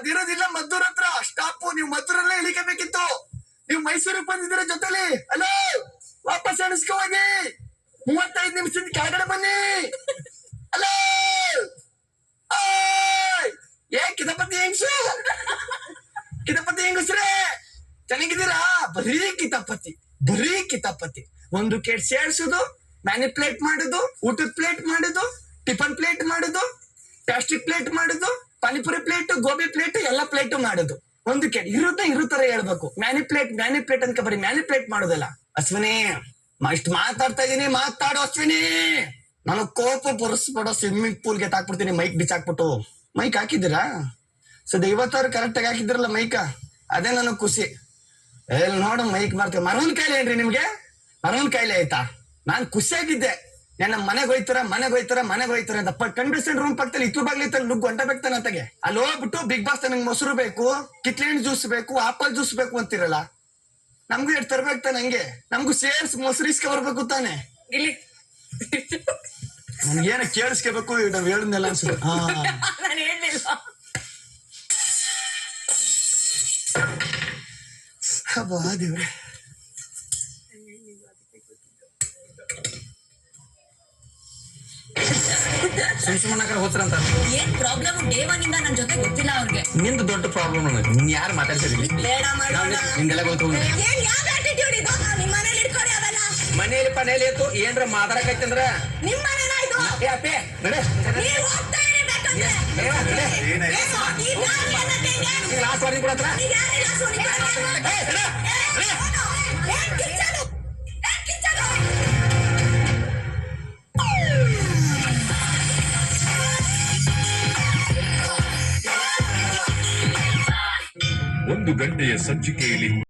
ಅದಿರೋದಿಲ್ಲ ಮದ್ದೂರ್ ಹತ್ರ. ಸ್ಟಾಪ್, ನೀವು ಮದ್ದೂರಲ್ಲೇ ಇಳಿಕಬೇಕಿತ್ತು. ನೀವು ಮೈಸೂರಿಗೆ ಬಂದಿದ್ದೀರ ಜೊತೆಲಿ. ಹಲೋ, ವಾಪಸ್ ಎಣಿಸ್ಕೊ ಹೋಗಿ. 35 ನಿಮಿಷದ ಕೆಳಗಡೆ ಬನ್ನಿ. ಹಲೋ, ಏ ಕಿತಪತಿ ಹೆಂಗ್ಸು, ಕಿತಪತಿ ಹೆಂಗಸ್ರೆ ಚೆನ್ನಾಗಿದ್ದೀರಾ? ಬರೀ ಕಿತಾಪತಿ. ಒಂದು ಕೇಟ್ ಸೇರ್ಸುದು, ಮ್ಯಾನಿಪ್ಲೇಟ್ ಮಾಡುದು, ಊಟದ ಪ್ಲೇಟ್ ಮಾಡುದು, ಟಿಫನ್ ಪ್ಲೇಟ್ ಮಾಡುದು, ಪ್ಲಾಸ್ಟಿಕ್ ಪ್ಲೇಟ್ ಮಾಡುದು, ಪಾನಿಪುರಿ ಪ್ಲೇಟ್, ಗೋಬಿ ಪ್ಲೇಟ್, ಎಲ್ಲ ಪ್ಲೇಟ್ ಮಾಡುದು. ಒಂದು ಕೇಟ್ ಇರುತ್ತರ ಹೇಳ್ಬೇಕು. ಮ್ಯಾನಿಪ್ಲೇಟ್ ಅಂತ ಬರೀ ಮ್ಯಾನಿಪ್ಲೇಟ್ ಮಾಡುದಲ್ಲ. ಅಶ್ವಿನಿ, ಇಷ್ಟು ಮಾತಾಡ್ತಾ ಇದೀನಿ, ಮಾತಾಡೋ ಅಶ್ವಿನಿ. ನಾನು ಕೋಪ ಪುರಸ್ಬಿಡೋ ಸ್ವಿಮ್ಮಿಂಗ್ ಪೂಲ್ಗೆ ತಾಕ್ಬಿಡ್ತೀನಿ ಮೈಕ್ ಬಿಚ್ಚಾಕ್ಬಿಟ್ಟು. ಮೈಕ್ ಹಾಕಿದ್ದೀರಾ? ಸದ 50 ಕರೆಕ್ಟ್ ಆಗಿ ಹಾಕಿದಿರಲ್ಲ ಮೈಕ, ಅದೇ ನನಗ್ ಖುಷಿ. ನೋಡು ಮೈಕ್ ಮಾಡ್ತೀವಿ. ಮರವನ್ ಕಾಯಿಲೆ ಏನ್ರಿ ನಿಮ್ಗೆ? ಮರವನ್ ಕಾಯಿಲೆ ಆಯ್ತಾ? ನಾನ್ ಖುಷಿಯಾಗಿದ್ದೆ. ನನ್ನ ಮನೆಗೆ ಹೋಯ್ತಾರ ಅಂತ ಕನ್ವೆನ್ಷನ್ ರೂಮ್ ಪಕ್ಕದಲ್ಲಿ ಇತ್ತು ಬಾಗ್ಲಿತ್ತಲ್ಲಿ ನುಗ್ಗು ಹೊಂಟ ಬೇಕ್ತಾನ ಅಂತಾಗೆ. ಅಲ್ಲಿ ಹೋಗ್ಬಿಟ್ಟು ಬಿಗ್ ಬಾಸ್ ನಂಗೆ ಮೊಸರು ಬೇಕು, ಕಿತ್ಲೆಹಣ್ಣು ಜ್ಯೂಸ್ ಬೇಕು, ಆಪಲ್ ಜ್ಯೂಸ್ ಬೇಕು ಅಂತಿರಲ್ಲ. ನಮ್ಗೂ ಎಷ್ಟು ತರ್ಬೇಕು ತಾನೆ, ಹಂಗೆ ನಮ್ಗೂ ಸೇರ್ಸ್ ಮೊಸರು ಇಸ್ಕ ಬರ್ಬೇಕು ತಾನೆ. ಇಲ್ಲಿ ನನ್ಗೇನ ಕೇಳಿಸ್ಕೋಬೇಕು, ನಾವ್ ಹೇಳಿದ್ನೆಲ್ಲ ಅನ್ಸುತ್ತೆ. ನಾನು ಹೇಳಿಲ್ಲ. ದೇವ್ರೆ, ಸುಮ್ಮನೆ ಹೋಗ್ತಾರಂತ. ಏನ್ ಪ್ರಾಬ್ಲಮ್ ಡೇ ಒನ್ ಇಂದ ನನ್ ಜೊತೆ ಗೊತ್ತಿಲ್ಲ ಅವ್ರಿಗೆ. ನಿಂದು ದೊಡ್ಡ ಪ್ರಾಬ್ಲಮ್. ನೀನ್ ಯಾರು ಮಾತಾಡ್ಸಿದ್ರಿ? ಬೇಡ ಮಾಡೋಣ. ನಿಂದೆಲ್ಲ ಗೊತ್ತು. ಏನ್ ಯಾವ ಆಟಿಟ್ಯೂಡ್ ಇದು? ನಿಮ್ ಮನೇಲಿ ಇಟ್ಕೊಡಿ ಅವೆಲ್ಲ. ಮನೇಲಿ ಎತ್ತು ಏನ್ರ ಮಾತಾಡಕೈತಂದ್ರ ನಿಮ್ ಮನೇನ ಇದು? ಅಪ್ಪೆ ನಡೆ, ನೀವ್ ಹೋಗ್ತಾ ಇರಿ ಬೇಕಂದ್ರೆ. ಏನು? ನೀವ್ ಯಾರು ಅನ್ನೋದೇನೆ? Last warning ಕೊಡತ್ರ. ನೀವ್ ಯಾರಿಲ್ಲ ಸುನಿ ಏನ್ ಕಿಚ್ಚಲು? ಒಂದು ಗಂಟೆಯ ಸಂಚಿಕೆಯಲ್ಲಿ